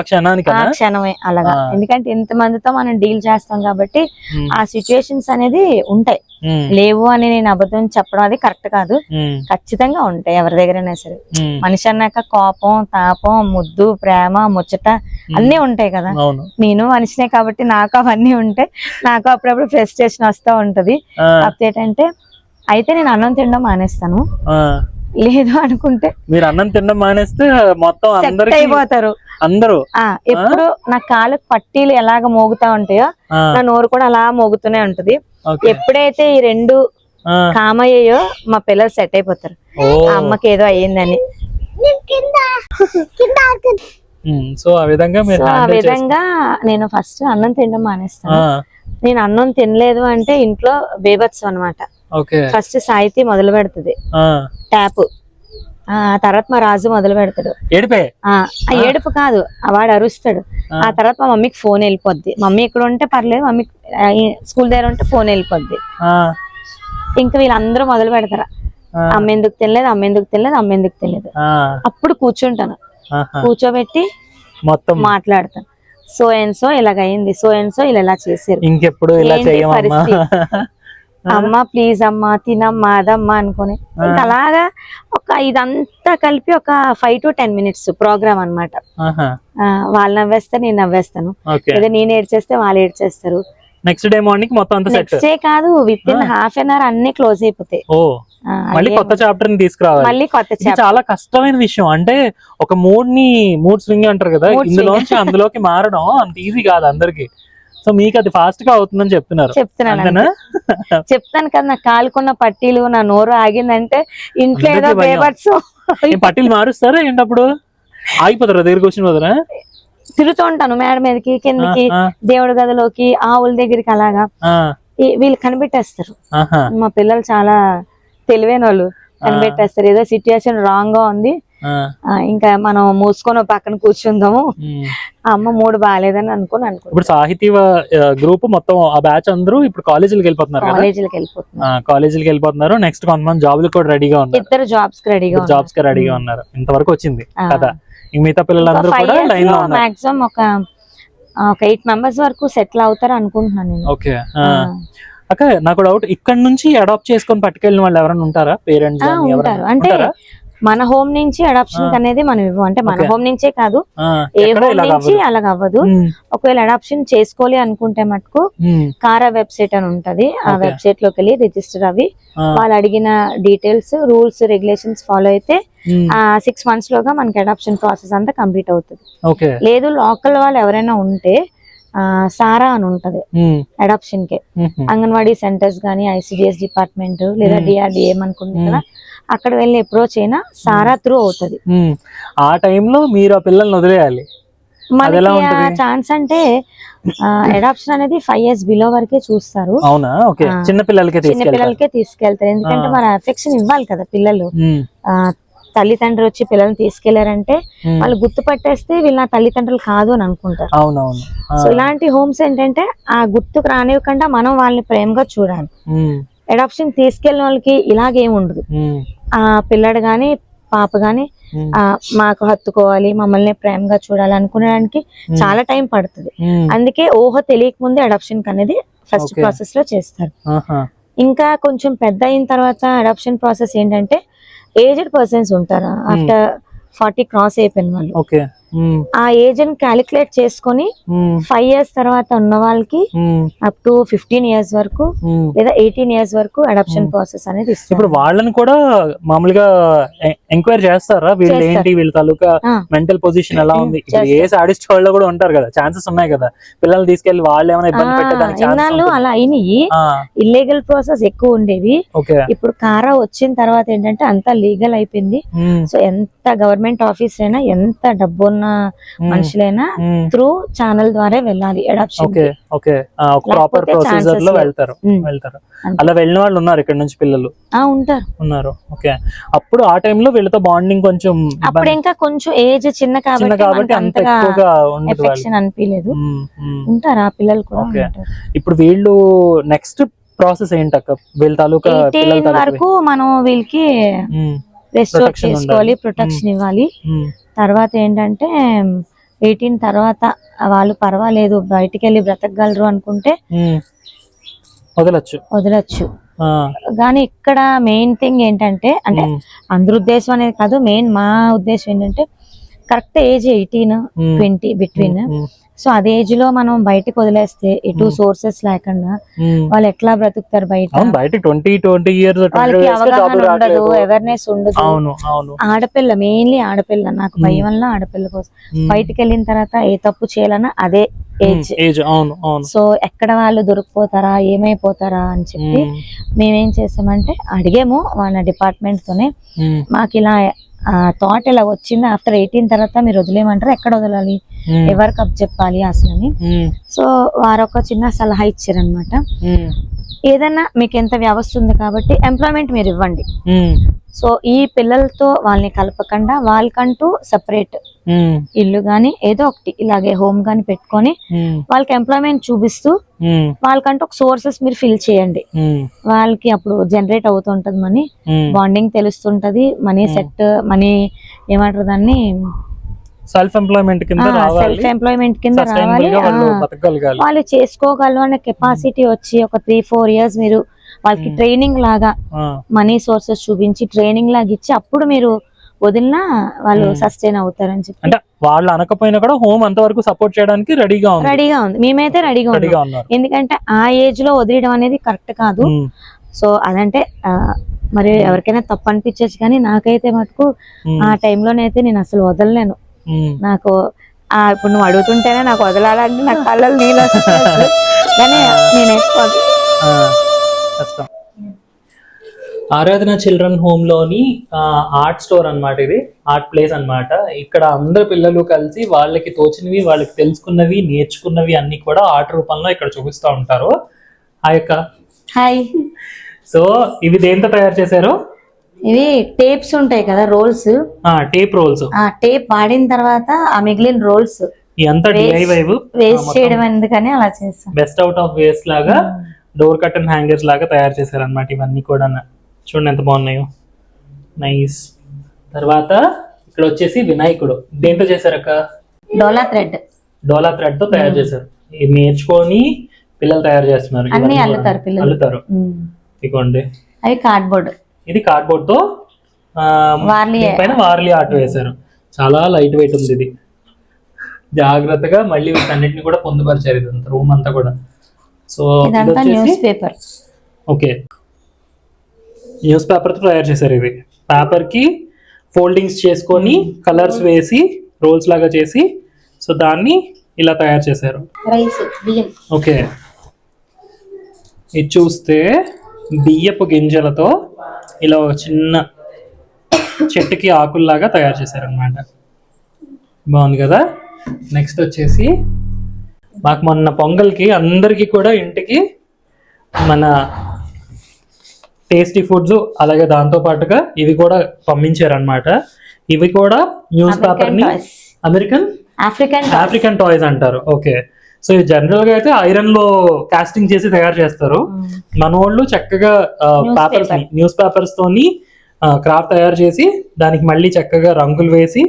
క్షణమే అలాగా. ఎందుకంటే ఇంత మందితో మనం డీల్ చేస్తాం కాబట్టి ఆ సిచ్యుయేషన్స్ అనేది ఉంటాయి. లేవు అని నేను అబద్ధం చెప్పడం అది కరెక్ట్ కాదు, ఖచ్చితంగా ఉంటాయి ఎవరి దగ్గరైనా సరే. మనిషి అన్నాక కోపం, తాపం, ముద్దు, ప్రేమ, ముచ్చట అన్ని ఉంటాయి కదా. నేను మనిషినే కాబట్టి నాకు అవన్నీ ఉంటాయి. నాకు అప్పుడప్పుడు ఫ్రస్ట్రేషన్ వస్తూ ఉంటది. కాకపోతే ఏంటంటే అయితే నేను అన్నం తినడం మానేస్తాను, లేదు అనుకుంటే మీరు అన్నం తినడం మానేస్తే మొత్తం అందరూ అయిపోతారు. అందరూ ఎప్పుడు నా కాళ్ళకు పట్టీలు ఎలాగ మోగుతా ఉంటాయో నా నోరు కూడా అలా మోగుతూనే ఉంటది. ఎప్పుడైతే ఈ 2 కామయ్యో మా పిల్లలు సెట్ అయిపోతారు. అమ్మకి ఏదో అయ్యిందని. సో ఆ విధంగా నేను ఫస్ట్ అన్నం తినడం మానేస్తాను. నేను అన్నం తినలేదు అంటే ఇంట్లో బేబత్సం అన్నమాట. ఫస్ట్ సాయితీ మొదలు పెడుతుంది ట్యాప్, తర్వాత మా రాజు మొదలు పెడతాడు ఏడుపు కాదు, వాడు అరుస్తాడు. ఆ తర్వాత మా మమ్మీకి ఫోన్ వెళ్ళిపోద్ది. మమ్మీ ఇక్కడ ఉంటే పర్లేదు, మమ్మీ స్కూల్ దగ్గర ఉంటే ఫోన్ వెళ్ళిపోద్ది. ఇంకా వీళ్ళందరూ మొదలు పెడతారా, అమ్మ ఎందుకు తినలేదు, అమ్మ ఎందుకు తినలేదు, అమ్మ ఎందుకు తినలేదు. అప్పుడు కూర్చుంటాను, కూర్చోబెట్టి మొత్తం మాట్లాడతాను. సో అండ్ సో ఇలాగైంది, సో అండ్ సో ఇలా చేసారు, ఇంకెప్పుడు పరిస్థితి, అమ్మ ప్లీజ్ అమ్మా తినమ్మా అదమ్మా అనుకుని ఇంకా అలాగా ఇదంతా కలిపి ఒక 5 to 10 minutes ప్రోగ్రామ్ అన్నమాట. వాళ్ళు నవ్వేస్తారు, నేను నవ్వేస్తాను, లేదా నేను ఏడ్చేస్తే వాళ్ళు ఏడ్చేస్తారు. నెక్స్ట్ డే మార్నింగ్ మొత్తం నెక్స్ట్ డే కాదు, విత్ ఇన్ ½ an hour అన్ని క్లోజ్ అయిపోతాయి. మళ్ళీ కొత్త చాప్టర్ ని తీసుకురావాలి. మళ్ళీ కొత్త చాప్టర్ చాలా కష్టమైన విషయం. అంటే ఒక మూడ్ స్వింగ్ అంటారు కదా, ఇందులోంచి అందులోకి మారడం అంత ఈజీ కాదు అందరికి. సో మీకు అది ఫాస్ట్ గా అవుతుందని చెప్తున్నాను కదా. నా కాలుకున్న పట్టీలు, నా నోరు ఆగిందంటే ఇంట్లో ఏదో బేబర్స్ పట్టీలు మారుస్తారా ఏంటప్పుడు? ఆగిపోతారా దగ్గర కూర్చుని వదరా? తిరుగుతూ ఉంటాను మేడ మీదకి కిందకి, దేవుడి గదిలోకి, ఆవుల దగ్గరికి, అలాగా వీళ్ళు కనిపెట్టేస్తారు. ఆహా. మా పిల్లలు చాలా తెలివైన వాళ్ళు, కనిపెట్టేస్తారు. ఏదో సిచ్యుయేషన్ రాంగ్ గా ఉంది, ఇంకా మనం మూసుకొని పక్కన కూర్చుందాము, అమ్మ మూడు బాగాలేదని అనుకుని ఇప్పుడు సాహితీ గ్రూప్ మొత్తం ఆ బ్యాచ్ అందరూ ఇప్పుడు కాలేజీలకు వెళ్ళిపోతున్నారు. నెక్స్ట్ కొంతమంది జాబ్లు కూడా రెడీగా ఉన్నారు. ఇద్దరు జాబ్స్ కి రెడీగా ఉన్నారు. ఇంతవరకు వచ్చింది కదా. మిగతా పిల్లలందరూ కూడా లైన్ లో ఉన్నారు. మాక్సిమం ఒక 8 మెంబర్స్ వరకు సెటిల్ అవుతారు అనుకుంటున్నాను నేను. ఓకే అక్క, నాకు డౌట్, ఇక్కడ నుంచి అడాప్ట్ చేసుకొని పట్టుకెళ్ళిన వాళ్ళు ఎవరైనా ఉంటారా? పేరెంట్స్ ఉంటారు. అంటే మన హోమ్ నుంచి అడాప్షన్ అనేది మనం ఇవ్వం. అంటే మన హోమ్ నుంచే కాదు, ఏ హోమ్ నుంచి అలాగ అవ్వదు. ఒకవేళ అడాప్షన్ చేసుకోవాలి అనుకుంటే మటుకు కారా వెబ్సైట్ అని ఉంటది. ఆ వెబ్సైట్ లోకి వెళ్ళి రిజిస్టర్ అవి వాళ్ళు అడిగిన డీటెయిల్స్, రూల్స్, రెగ్యులేషన్స్ ఫాలో అయితే 6 months లోగా మనకి అడాప్షన్ ప్రాసెస్ అంతా కంప్లీట్ అవుతుంది. లేదు లోకల్ వాళ్ళు ఎవరైనా ఉంటే సారా అని ఉంటది అడాప్షన్ కి, అంగన్వాడీ సెంటర్స్ గానీ, ICDS డిపార్ట్మెంట్ లేదా DRDA అనుకుంటుంది కదా, అక్కడ వెళ్ళి అప్రోచ్ అయినా సారా త్రూ అవుతుంది. ఆ టైంలో మీరు ఆ పిల్లల్ని వదిలేయాలి. మనకి ఛాన్స్ అంటే అడాప్షన్ అనేది 5 years బిలో వరకే చూస్తారు. అవునా? ఓకే. చిన్న పిల్లలకే తీసుకెళ్తారు. ఎందుకంటే మన అఫెక్షన్ ఇవ్వాలి కదా పిల్లలు. తల్లిదండ్రులు వచ్చి పిల్లల్ని తీసుకెళ్లారంటే వాళ్ళు గుర్తుపట్టేస్తే వీళ్ళు నా తల్లిదండ్రులు కాదు అని అనుకుంటారు. అవునవును. సో ఇలాంటి హోమ్స్ ఏంటంటే ఆ గుర్తుకు రానివ్వకుండా మనం వాళ్ళని ప్రేమగా చూడాలి. అడాప్షన్ తీసుకెళ్ళిన వాళ్ళకి ఇలాగేం ఉండదు. ఆ పిల్లడు గాని పాప గాని మాకు హత్తుకోవాలి, మమ్మల్ని ప్రేమగా చూడాలి అనుకునేదానికి చాలా టైం పడుతుంది. అందుకే ఊహ తెలియక ముందే అడాప్షన్ అనేది ఫస్ట్ ప్రాసెస్ లో చేస్తారు. ఇంకా కొంచెం పెద్ద అయిన తర్వాత అడాప్షన్ ప్రాసెస్ ఏంటంటే ఏజ్డ్ పర్సన్స్ ఉంటారా, ఆఫ్టర్ 40 క్రాస్ అయిపోయిన వాళ్ళు, ఆ ఏజ్ ని క్యాలిక్యులేట్ చేసుకొని 5 years తర్వాత ఉన్న వాళ్ళకి అప్ టు 15 years వరకు లేదా 18 years వరకు అడాప్షన్ ప్రాసెస్ అనేది ఇస్తారు. ఇప్పుడు వాళ్ళని కూడా మామూలుగా ఎంక్వైరీ చేస్తారా? వీళ్ళు ఏంటి, వీళ్ళ తాలూకా మెంటల్ పొజిషన్ ఎలా ఉంది? ఏ సాడిస్ట్ వాళ్ళు కూడా ఉంటారు కదా, ఛాన్సెస్ ఉన్నాయి కదా పిల్లల్ని తీసుకెళ్లి వాళ్ళు ఏమైనా ఇబ్బంది పెట్టడానికి. ఇన్నాళ్ళు అలా అయినాయి, ఇల్లీగల్ ప్రాసెస్ ఎక్కువ ఉండేవి. ఇప్పుడు కారా వచ్చిన తర్వాత ఏంటంటే అంతా లీగల్ అయిపోయింది. సో ఎంత గవర్నమెంట్ ఆఫీస్ అయినా, ఎంత డబ్బు ఉన్న మనుషులైనా త్రూ ఛానల్ ద్వారా వెళ్ళాలి అడాప్షన్. ప్రాపర్ ప్రొసీజర్ లో వెళ్తారు. అలా వెళ్ళిన వాళ్ళు ఉన్నారు ఇక్కడ నుంచి పిల్లలు ఉన్నారు. ఓకే. అప్పుడు ఆ టైంలో వీళ్ళతో బాండింగ్ కొంచెం, అప్పుడు ఇంకా కొంచెం ఏజ్ చిన్న కాబట్టి అంతగా ఎఫెక్షన్ అనిపించలేదు. ఉంటారు ఆ పిల్లలు కూడా. ఇప్పుడు వీళ్ళు నెక్స్ట్ ప్రాసెస్ ఏంటక్క? వీళ్ళ తాలూకా 18 వరకు మనం వీళ్ళకి రెస్టోర్ చేసుకోవాలి, ప్రొటెక్షన్ ఇవ్వాలి. తర్వాత ఏంటంటే 18 తర్వాత వాళ్ళు పర్వాలేదు బయటికి వెళ్ళి బ్రతకగలరు అనుకుంటే వదలొచ్చు. కానీ ఇక్కడ మెయిన్ థింగ్ ఏంటంటే, అంటే అందరి ఉద్దేశం అనేది కాదు, మెయిన్ మా ఉద్దేశం ఏంటంటే కరెక్ట్ ఏజ్ 18-20 బిట్వీన్. సో అదే ఏజ్ లో మనం బయటకు వదిలేస్తే ఎటు సోర్సెస్ లేకుండా వాళ్ళు ఎట్లా బ్రతుకుతారు బయట? వాళ్ళకి అవగాహన ఉండదు, అవేర్నెస్ ఉండదు. ఆడపిల్ల, మెయిన్లీ ఆడపిల్ల, నాకు భయం వల్ల ఆడపిల్ల కోసం బయటకు వెళ్ళిన తర్వాత ఏ తప్పు చేయాలన్నా అదే ఏజ్. సో ఎక్కడ వాళ్ళు దొరికిపోతారా, ఏమైపోతారా అని చెప్పి మేమేం చేసామంటే అడిగాము వాళ్ళ డిపార్ట్మెంట్ తోనే, మాకు ఇలా థాట్ ఇలా వచ్చింది, ఆఫ్టర్ 18 తర్వాత మీరు వదిలేయమంటారు, ఎక్కడ వదలాలి, ఎవరికి అప్ చెప్పాలి అసలు అని. సో వారు ఒక చిన్న సలహా ఇచ్చారనమాట. ఏదన్నా మీకు ఎంత వ్యవస్థ ఉంది కాబట్టి ఎంప్లాయ్మెంట్ మీరు ఇవ్వండి. సో ఈ పిల్లలతో వాళ్ళని కలపకుండా వాళ్ళకంటూ సెపరేట్ ఇల్లు గాని ఏదో ఒకటి ఇలాగే హోమ్ గాని పెట్టుకొని వాళ్ళకి ఎంప్లాయ్మెంట్ చూపిస్తూ వాళ్ళకంటూ ఒక సోర్సెస్ మీరు ఫిల్ చేయండి. వాళ్ళకి అప్పుడు జనరేట్ అవుతుంటది మనీ, బాండింగ్ తెలుస్తుంటది, మనీ సెట్, మనీ ఏమంటారు దాన్ని, సెల్ఫ్ ఎంప్లాయ్మెంట్ కింద రావాలి. వాళ్ళు చేసుకోగలరు అనే కెపాసిటీ వచ్చి ఒక 3-4 years మీరు వాళ్ళకి ట్రైనింగ్ లాగా మనీ సోర్సెస్ చూపించి ట్రైనింగ్ లాగా ఇచ్చి అప్పుడు మీరు వదిలినా వాళ్ళు సస్టైన్ అవుతారని చెప్పి. అంటే వాళ్ళు అనకపోయినా కూడా హోమ్ అంతవరకు సపోర్ట్ చేయడానికి రెడీగా ఉంది. మేమైతే రెడీగా ఉన్నాం. ఎందుకంటే ఆ ఏజ్ లో వదిలేయడం అనేది కరెక్ట్ కాదు. సో అదంటే మరి ఎవరికైనా తప్పు అనిపించచ్చు, కానీ నాకైతే మటుకు ఆ టైంలోనైతే నేను అసలు వదలలేను. నాకు ఇప్పుడు నువ్వు అడుగుతుంటేనే నాకు వదలాలంటే నాకు కళ్ళలో నీళ్ళు వస్తాయి, కానీ నేనైతే ఆరాధన చిల్డ్రన్ హోమ్ లోని ఆర్ట్ స్టోర్ అన్నమాట. ఇది ఆర్ట్ ప్లేస్ అన్నమాట. ఇక్కడ అందరు పిల్లలు కలిసి వాళ్ళకి తోచినవి, వాళ్ళకి తెలుసుకున్నవి, నేర్చుకున్నవి అన్ని కూడా ఆర్ట్ రూపంలో ఇక్కడ చూపిస్తూ ఉంటారు. హాయ్ అక్క. హాయ్. సో ఇవి దేంతో తయారు చేశారు? ఇవి టేప్స్ ఉంటాయి కదా, రోల్స్. Tape roles. టేప్ వాడిన తర్వాత ఆ మిగిలిన రోల్స్ ఇదంతా DIY వేస్ట్ చేయడం ఎందుకని అలా చేస్తాం. బెస్ట్ అవుట్ ఆఫ్ వేస్ట్ లాగా డోర్ కర్టన్ హ్యాంగర్స్ లాగా తయారు చేశారు అనమాట. ఇవన్నీ కూడా చూడండి ఎంత బాగున్నాయో, నైస్. తర్వాత ఇక్కడ వచ్చేసి వినాయకుడు దేంతో చేశారక్క? డోలా థ్రెడ్. డోలా థ్రెడ్ తో తయారు చేశారు. ఇది నేర్చుకొని పిల్లలు తయారు చేస్తున్నారు. అన్ని అల్లుతారు పిల్లలు. అల్లుతారు. ఇదిగోండి అవి కార్డ్బోర్డ్. ఇది కార్డ్బోర్డ్ తో పైన వార్లీ ఆర్ట్ వేశారు. చాలా లైట్ వెయిట్ ఉంది ఇది. జాగ్రత్తగా మళ్ళీ వీటన్నిటిని కూడా పొందుపరిచారు ఇదంతా రూమ్ అంతా కూడా. So news paper. Okay, news paper తో తయారు చేశారు. ఇది పేపర్ కి ఫోల్డింగ్స్ చేసుకొని కలర్స్ వేసి రోల్స్ లాగా చేసి సో దాన్ని ఇలా తయారు చేశారు. ఓకే, ఇది చూస్తే బియ్యపు గింజలతో ఇలా ఒక చిన్న చెట్టుకి ఆకుల్లాగా తయారు చేశారు అనమాట. బాగుంది కదా. నెక్స్ట్ వచ్చేసి మాకు మొన్న పొంగల్కి అందరికీ కూడా ఇంటికి మన టేస్టీ ఫుడ్స్ అలాగే దాంతో పాటుగా ఇవి కూడా పంపించారు అనమాట. ఇవి కూడా న్యూస్ పేపర్ ని ఆఫ్రికన్ టాయ్స్ అంటారు. ఓకే, సో ఇది జనరల్ గా అయితే ఐరన్ లో కాస్టింగ్ చేసి తయారు చేస్తారు. మన వాళ్ళు చక్కగా పేపర్స్ న్యూస్ పేపర్స్ తోని క్రాఫ్ట్ తయారు చేసి దానికి మళ్ళీ చక్కగా రంగులు వేసి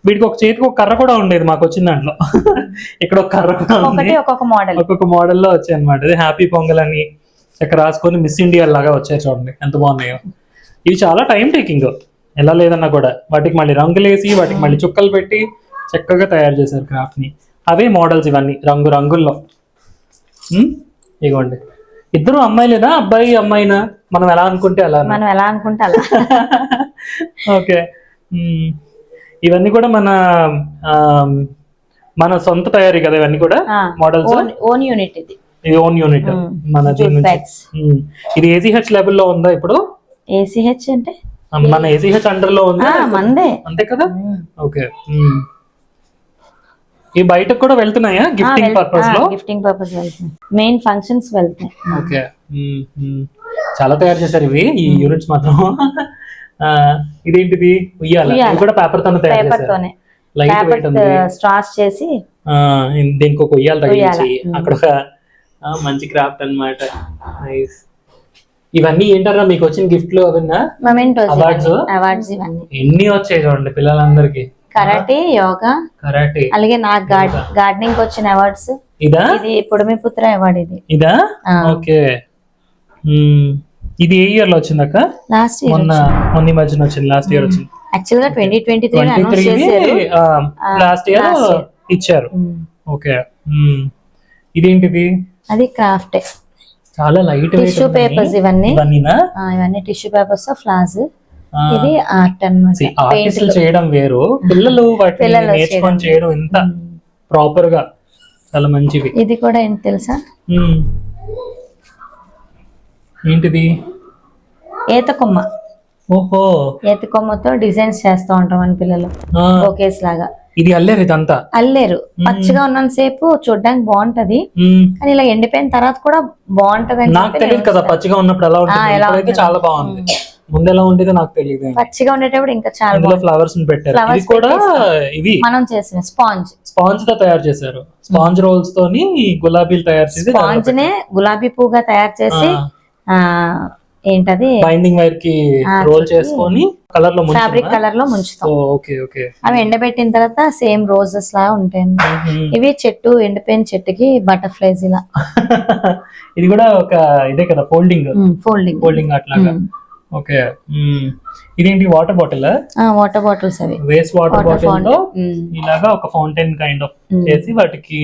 వీటికి ఒక చేతికి ఒక కర్ర కూడా ఉండేది మాకు వచ్చిన దాంట్లో. ఇక్కడ ఒక కర్ర కూడా ఉంది. ఒక్కొక్క మోడల్లో వచ్చాయి అనమాట. ఇది హ్యాపీ పొంగల్ అని చక్కగా రాసుకొని మిస్ ఇండియా లాగా వచ్చాయి. చూడండి ఎంత బాగున్నాయో. ఇవి చాలా టైం టేకింగ్, ఎలా లేదన్నా కూడా. వాటికి మళ్ళీ రంగులు వేసి వాటికి మళ్ళీ చుక్కలు పెట్టి చక్కగా తయారు చేశారు క్రాఫ్ట్ ని. అవే మోడల్స్ ఇవన్నీ రంగు రంగుల్లో. ఇగోండి, ఇద్దరు అమ్మాయిలేనా అబ్బాయి అమ్మాయినా? మనం ఎలా అనుకుంటే అలా. ఓకే, ఇవన్నీ కూడా మన సొంత తయారీ కదా ఇవన్నీ కూడా మోడల్స్. ఓన్ యూనిట్ ఇది మన ఇది ACH లెవెల్ లో ఉందా ఇప్పుడు? ACH అంటే మన ACH అండర్ లో ఉందా? అంతే కదా. ఓకే, ఈ బయటకు కూడా వెళ్తున్నాయా గిఫ్టింగ్ పర్పస్ లో? గిఫ్టింగ్ పర్పస్ వెళ్తున్నాయి, మెయిన్ ఫంక్షన్స్ వెళ్తాయి. ఓకే, చాలా తయారు చేశారు ఇవి. ఈ యూనిట్స్ మాత్రం. ఇదేంటిది? ఉయ్యాల. ఇది కూడా పేపర్ తోనే తయారు చేశారు. లైట్ వెయిట్ ఉంది. స్ట్రాస్ చేసి దీనికి ఒక ఉయ్యాల తగిలించి అక్కడ ఒక మంచి క్రాఫ్ట్ అన్నమాట. నైస్. ఇవన్నీ ఏంటారా మీకు వచ్చిన గిఫ్ట్లు? అవన్నా అవార్డ్స్ ఇవన్నీ ఎన్ని వచ్చాయి చూడండి పిల్లలందరికి. కరాటే, యోగా, అలాగే నాకు గార్డెనింగ్ వచ్చిన అవార్డ్స్. ఇది పుడమిపుత్ర అవార్డ్. ఇదా? ఓకే, ఇది ఏ ఇయర్ లో వచ్చిందక్క? Last year. మొన్న మధ్యన వచ్చింది. లాస్ట్ ఇయర్ వచ్చింది. యాక్చువల్ గా 2023 లాస్ట్ ఇయర్ ఇచ్చారు. ఓకే, ఇదేంటిది? అది క్రాఫ్ట్. చాలా లైట్ టిష్యూ పేపర్స్ ఇవన్నీ టిష్యూ పేపర్స్ ఫ్లాస్. ఇది ఆర్ట్ అన్నమాట. ఆర్టిస్టులు చేయడం వేరు, పిల్లలు వాటిని నేర్చుకొని చేయడం ఎంత ప్రాపర్ గా చాలా మంచిది. ఇది కూడా ఏంటి తెలుసా? ఏంటిది? ఈత కొమ్మ. ఓహో, ఈత కొమ్మతో డిజైన్స్ చేస్తూ ఉంటాం అని పిల్లలు ఓకేస్ లాగా. ఇది అల్లేరు, ఇదంతా అల్లేరు. పచ్చిగా ఉన్నంత సేపు చూడడానికి బాగుంటది, కానీ ఇలా ఎండిపోయిన తర్వాత కూడా బాగుంటది. నాకు తెలియదు కదా పచ్చిగా ఉన్నప్పుడు ఎలా ఉంటుంది. చాలా బాగుంది. ముందు ఎలా ఉండేదో నాకు తెలియదు. పచ్చిగా ఉండేటప్పుడు ఇంకా చాలా ఫ్లవర్స్ పెట్టారు. ఇది కూడా ఇవి మనం చేసిన స్పాంజ్ తో తయారు చేశారు. స్పాంజ్ రోల్స్ తోని గులాబీలు తయారు చేసి స్పాంజ్ నే గులాబీ పువ్వుగా తయారు చేసి ఏంటది బైండింగ్ వైర్ కి రోల్ చేసుకొని కలర్ లో ఫ్యాబ్రిక్ కలర్ లో ముంచుతాం. అవి ఎండబెట్టిన తర్వాత సేమ్ రోజెస్ లాగా ఉంటాయి. ఇవి చెట్టు ఎండిపోయిన చెట్టుకి బటర్ఫ్లైస్ ఇలా. ఇది కూడా ఒక ఇదే కదా, ఫోల్డింగ్ అట్లాగా. ఓకే, ఇదేంటి? Water bottle. వాటర్ బాటిల్స్ అవి వేస్ట్ వాటర్ బాటిల్ తో ఇలాగా ఒక ఫౌంటైన్ కైండ్ ఆఫ్ చేసి వాటికి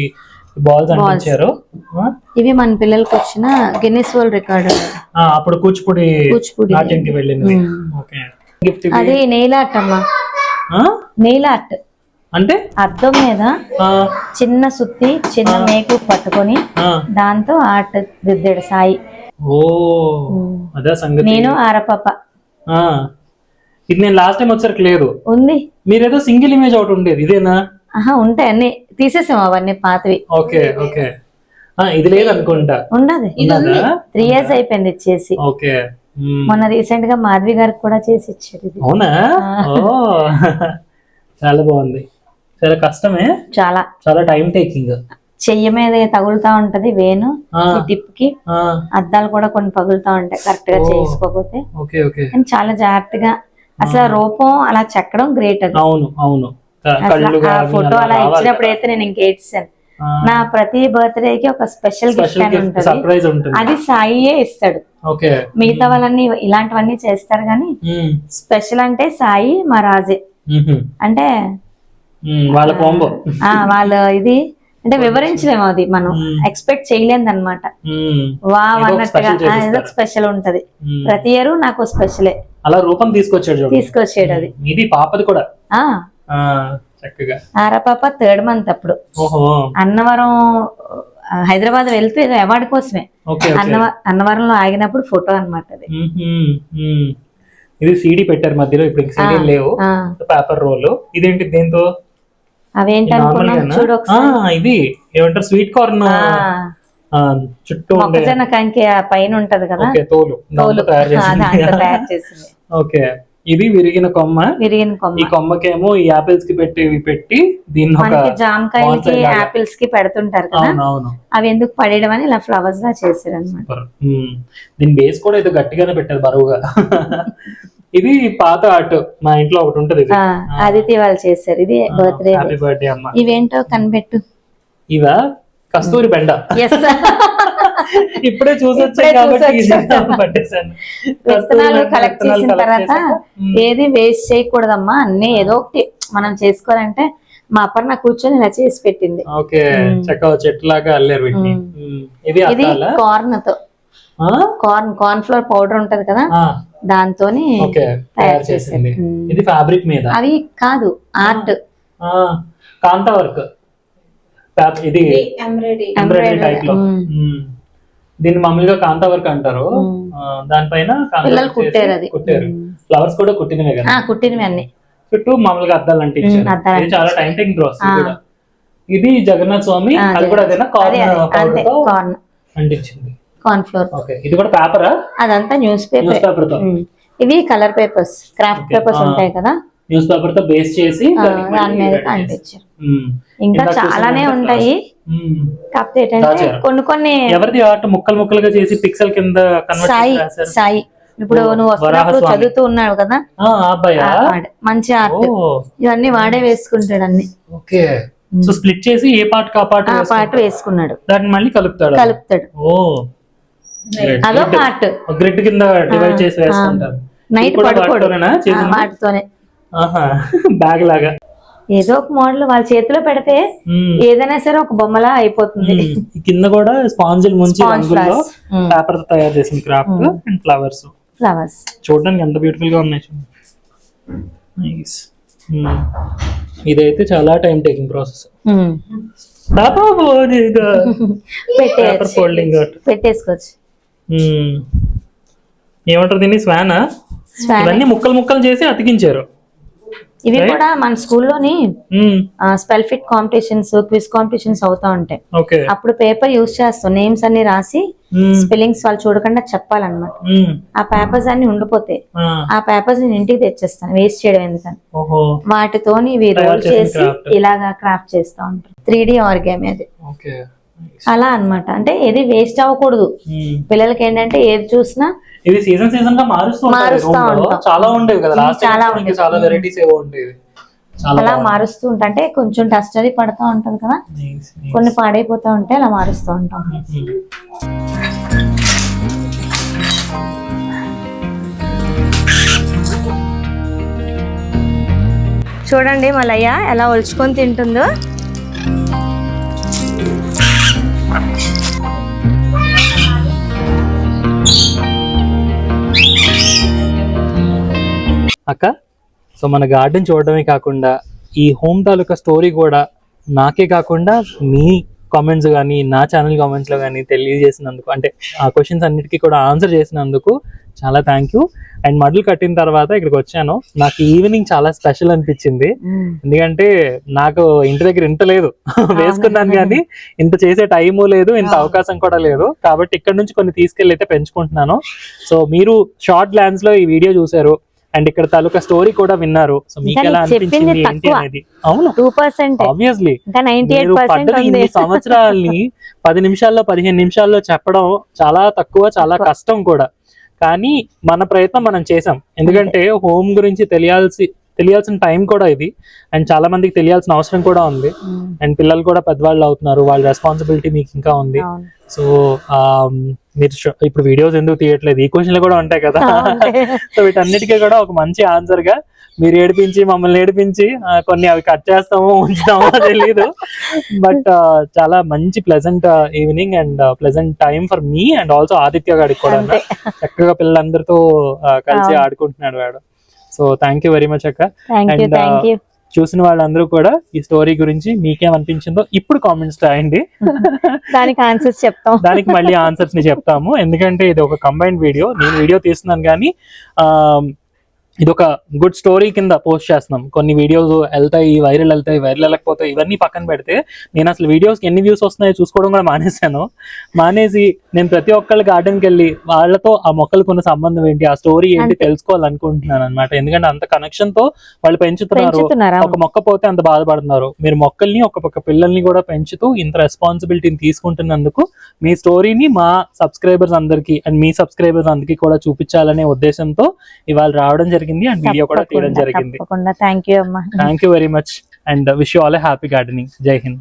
బాల్స్ అంటించారు. ఇవి మన పిల్లలకి వచ్చిన గిన్నిస్ వరల్డ్ రికార్డ్. అప్పుడు కూచిపూడి నాట్యంకి వెళ్ళింది. ఓకే, అది నెయిల్ ఆర్ట్ అమ్మా. నెయిల్ ఆర్ట్ అంటే అద్దం మీద చిన్న సుత్తి చిన్న మేకు పట్టుకొని దాంతో ఆర్ట్ దిద్దాడు సాయి. ఓ, అదే సంగతి. నేను ఆరపాప. ఇది నేను లాస్ట్ టైం వచ్చరికి లేదు. ఉంది. మీరేదో సింగిల్ ఇమేజ్ ఒకటి ఉండేది, ఇదేనా? ఉంటాయి, అన్ని తీసేసాం అవన్నీ పాతవి. ఓకే ఓకే, ఇది లేదు అనుకుంటా. ఉండదు, 3 years అయిపోయింది ఇచ్చేసి. ఓకే. మొన్న రీసెంట్ గా మాధవి గారికి కూడా చేసి ఇచ్చారు ఇది. అవునా? ఓ చాలా బాగుంది. చాలా కష్టమే, చాలా చాలా టైం టేకింగ్. చెయ్యి మీద తగులుతా ఉంటది వేను, టిప్ కి అద్దాలు కూడా కొన్ని పగులుతా ఉంటాయి కరెక్ట్ గా చేసుకోకపోతే. కానీ చాలా జాగ్రత్తగా అసలు రూపం అలా చెక్కడం గ్రేట్. అది అవును అవును. ఫోటో అలా ఇచ్చినప్పుడు అయితే నేను ఇంకేడ్చాను. నా ప్రతి బర్త్డే కి ఒక స్పెషల్ గిఫ్ట్ అని ఉంటుంది, అది సాయియే ఇస్తాడు. మిగతా వాళ్ళని ఇలాంటివన్నీ చేస్తారు కానీ స్పెషల్ అంటే సాయి మా రాజే. అంటే వాళ్ళ ఇది అంటే వివరించలేము, అది మనం ఎక్స్పెక్ట్ చేయలేదు అనమాట. వావ్ అన్నట్టుగా ఏదో స్పెషల్ ఉంటది. ప్రతి ఇయర్ నాకు స్పెషలే అలా రూపం తీసుకొచ్చాడు. అది ఇది పాపది కూడా చక్కగా. ఆరా పాప 3rd month అప్పుడు అన్నవరం హైదరాబాద్ వెళ్తూ ఏదో అవార్డు కోసమే అన్నవరంలో ఆగినప్పుడు ఫోటో అన్నమాట అది. ఇది సీడీ పెట్టారు మధ్యలో, ఇప్పుడు సీడీ లేవు, పేపర్ రోల్. ఇదేంటి దీంతో? అవేంటి చూడు ఇది ఏమంటారు, స్వీట్ కార్న్ చుట్టూ మొక్కజొన్న కంకి పైన ఉంటది కదా తోలు, తయారు చేసింది. ఓకే. ఇది విరిగిన కొమ్మ. ఈ కొమ్మకేమో ఈ యాపిల్స్ కి పెట్టి దీన్ని జామకాయలకి యాపిల్స్ కి పెడుతుంటారు కదా, అవి ఎందుకు పడేయడం అని ఇలా ఫ్లవర్స్ లా చేశారు అనమాట. దీని బేస్ కూడా ఏదో గట్టిగానే పెట్టారు బరువుగా. ఇది పాత ఆర్ట్, మా ఇంట్లో ఒకటి ఉంటది, ఆదిత్య వాళ్ళు చేశారు. ఇది బర్త్డే. ఇవేంటో కనిపెట్టు. ఇవా కస్తూరి బెండ. ఇప్పుడే చూసొచ్చాను కాబట్టి విత్తనాలు కలెక్ట్ చేసిన తర్వాత ఏది వేస్ట్ చేయకూడదమ్మా, అన్ని ఏదో ఒకటి మనం చేసుకోవాలంటే మా అపర్ణ కూర్చొని ఇలా చేసి పెట్టింది. చెట్లాగా అల్లారు. ఇది కార్న్ తో, కార్న్ ఫ్లోర్ పౌడర్ ఉంటది కదా, దాంతో తయారు చేసింది. ఇది ఫ్యాబ్రిక్ మీద, అవి కాదు ఆర్ట్, కాంతా వర్క్. ఇది ఎంబ్రాయిడరీ టైప్ లో. దీన్ని మామూలుగా కాంతా వర్క్ అంటారు. దానిపైన కుట్టారు. ఫ్లవర్స్ కూడా కుట్టినవే కదా? కుట్టినవి అన్ని. చుట్టూ మామూలుగా అద్దాలు అంటే చాలా టైం టేకింగ్ ప్రాసెస్. ఇది జగన్నాథ్ స్వామి, అది కూడా అదేనా కార్న్ అంటించింది, కార్న్ ఫ్లోర్. ఇది కూడా పేపరా? అదంతా న్యూస్ పేపర్ తో. ఇవి కలర్ పేపర్స్, క్రాఫ్ట్ పేపర్స్ ఉంటాయి కదా, న్యూస్ పేపర్ తో బేస్ చేసి దాని మీద అంటించారు. ఇంకా చాలానే ఉంటాయి. కాకపోతే ఏంటంటే కొన్ని ఎవరిది ఆర్ట్ ముక్కలు ముక్కలుగా చేసి పిక్సెల్ కింద సాయి ఇప్పుడు నువ్వు వస్తున్నప్పుడు చదువుతూ ఉన్నావు కదా, మంచి ఆర్ట్. ఇవన్నీ వాడే వేసుకుంటాడు అన్ని. ఓకే. సో స్ప్లిట్ చేసి ఏ పార్ట్ ఆ పార్ట్ వేసుకున్నాడు, దాన్ని మళ్ళీ కలుపుతాడు. ఓ అదో పార్ట్ గ్రిడ్ కింద డివైడ్ చేసి వేసుకుంటారు. నైట్ పడుకోవడం వాటితోనే, బ్యాగ్ లాగా ఏదో ఒక మోడల్ వాళ్ళ చేతిలో పెడితే ఏదైనా సరే ఒక బొమ్మలా అయిపోతుంది. కింద కూడా స్పాంజిల్ ముంచి పేపర్ తో తయారు చేసిన క్రాఫ్ట్ అండ్ ఫ్లవర్స్ చూడడానికి ఎంత బ్యూటిఫుల్ గా ఉన్నాయి. ఇదైతే చాలా టైం టేకింగ్ ప్రాసెస్. పెట్టేసుకోవచ్చు. ఏమంటారు దీన్ని, స్వానా? ఇవన్నీ ముక్కలు ముక్కలు చేసి అతికించారు. ఇవి కూడా మన స్కూల్లోని spell fit competitions, quiz competitions అవుతా ఉంటాయి. అప్పుడు పేపర్ యూజ్ చేస్తాం, నేమ్స్ అన్ని రాసి స్పెల్లింగ్స్ వాళ్ళు చూడకుండా చెప్పాలన్నమాట. ఆ పేపర్స్ అన్ని ఉండిపోతాయి, ఆ పేపర్స్ నేను ఇంటికి తెచ్చేస్తాను, వేస్ట్ చేయడం ఎందుకని. వాటితోని ఇవి రోల్ చేసి ఇలాగా క్రాఫ్ట్ చేస్తా ఉంటారు. 3D ఆర్గామి అది. అలా అన్నమాట. అంటే ఏది వేస్ట్ అవ్వకూడదు. పిల్లలకి ఏంటంటే ఏది చూసినా ఇది సీజన్ సీజన్ గా మారుస్తూ చాలా ఉండేవి కదా, చాలా వెరైటీస్ ఏవో ఉండేవి. అలా మారుస్తూ ఉంటా, అంటే కొంచెం డస్ట్ అది పడుతూ ఉంటది కదా, కొన్ని పాడైపోతా ఉంటే అలా మారుస్తూ ఉంటాం. చూడండి మలయ్య ఎలా ఒలుచుకొని తింటుందో. అక్క, సో మన గార్డెన్ చూడడమే కాకుండా ఈ హోమ్ తాలూకా స్టోరీ కూడా నాకే కాకుండా మీ కామెంట్స్ కానీ నా ఛానల్ కామెంట్స్లో కానీ తెలియజేసినందుకు, అంటే ఆ క్వశ్చన్స్ అన్నిటికీ కూడా ఆన్సర్ చేసినందుకు చాలా థ్యాంక్ యూ. అండ్ మడులు కట్టిన తర్వాత ఇక్కడికి వచ్చాను. నాకు ఈవినింగ్ చాలా స్పెషల్ అనిపించింది, ఎందుకంటే నాకు ఇంటి దగ్గర ఇంత లేదు వేసుకున్నాను కానీ ఇంత చేసే టైము లేదు, ఇంత అవకాశం కూడా లేదు. కాబట్టి ఇక్కడ నుంచి కొన్ని తీసుకెళ్ళి అయితే పెంచుకుంటున్నాను. సో మీరు షార్ట్ గ్లాన్స్ లో ఈ వీడియో చూసారు అండ్ ఇక్కడ తాలూకా స్టోరీ కూడా విన్నారు. సో మీకు ఎలా అనిపించింది ఏంటి అనేది? అవును, 2% ఆబ్వియస్లీ 98% ఇన్ని సంవత్సరాలని 10 నిమిషాల్లో 15 నిమిషాల్లో చెప్పడం చాలా తక్కువ, చాలా కష్టం కూడా. కానీ మన ప్రయత్నం మనం చేసాం, ఎందుకంటే హోమ్ గురించి తెలియాల్సిన టైం కూడా ఇది, అండ్ చాలా మందికి తెలియాల్సిన అవసరం కూడా ఉంది. అండ్ పిల్లలు కూడా పెద్దవాళ్ళు అవుతున్నారు, వాళ్ళ రెస్పాన్సిబిలిటీ మీకు ఇంకా ఉంది. సో మీరు ఇప్పుడు వీడియోస్ ఎందుకు తీయట్లేదు, ఈ క్వశ్చన్లు కూడా ఉంటాయి కదా. సో వీటన్నిటికీ కూడా ఒక మంచి ఆన్సర్ గా మీరు ఏడిపించి మమ్మల్ని ఏడిపించి కొన్ని అవి కట్ చేస్తామో ఉంచుతామో తెలీదు, బట్ చాలా మంచి pleasant evening and pleasant time for me and also Aditya గారికి కూడా. చక్కగా పిల్లలందరితో కలిసి ఆడుకుంటున్నాడు వాడు. So thank you very much అక్క. అండ్ చూసిన వాళ్ళందరూ కూడా ఈ స్టోరీ గురించి మీకేమనిపించిందో ఇప్పుడు కామెంట్స్ రాయండి, దానికి ఆన్సర్స్ చెప్తాం, దానికి మళ్ళీ ఆన్సర్స్ ని చెప్తాము. ఎందుకంటే ఇది ఒక కంబైన్డ్ వీడియో, నేను వీడియో తీస్తున్నాను కానీ ఇది ఒక గుడ్ స్టోరీ కింద పోస్ట్ చేస్తున్నాం. కొన్ని వీడియోస్ వెళ్తాయి, వైరల్ వెళ్ళకపోతే ఇవన్నీ పక్కన పెడితే నేను అసలు వీడియోస్కి ఎన్ని వ్యూస్ వస్తున్నాయో చూసుకోవడం కూడా మానేసి నేను ప్రతి ఒక్కళ్ళ గార్డెన్కి వెళ్ళి వాళ్ళతో ఆ మొక్కలకు ఉన్న సంబంధం ఏంటి, ఆ స్టోరీ ఏంటి తెలుసుకోవాలనుకుంటున్నాను అనమాట. ఎందుకంటే అంత కనెక్షన్ తో వాళ్ళు పెంచుతున్నారు, ఒక మొక్క పోతే అంత బాధపడుతున్నారు. మీరు మొక్కల్ని ఒక పిల్లల్ని కూడా పెంచుతూ ఇంత రెస్పాన్సిబిలిటీని తీసుకుంటున్నందుకు మీ స్టోరీని మా సబ్స్క్రైబర్స్ అందరికి అండ్ మీ సబ్స్క్రైబర్స్ అందరికి కూడా చూపించాలనే ఉద్దేశంతో ఇవాళ రావడం జరిగింది అండ్ వీడియో కూడా తీయడం జరిగింది. థ్యాంక్ యూ అమ్మా, thank you very much and wish you all A happy gardening. జై హింద్.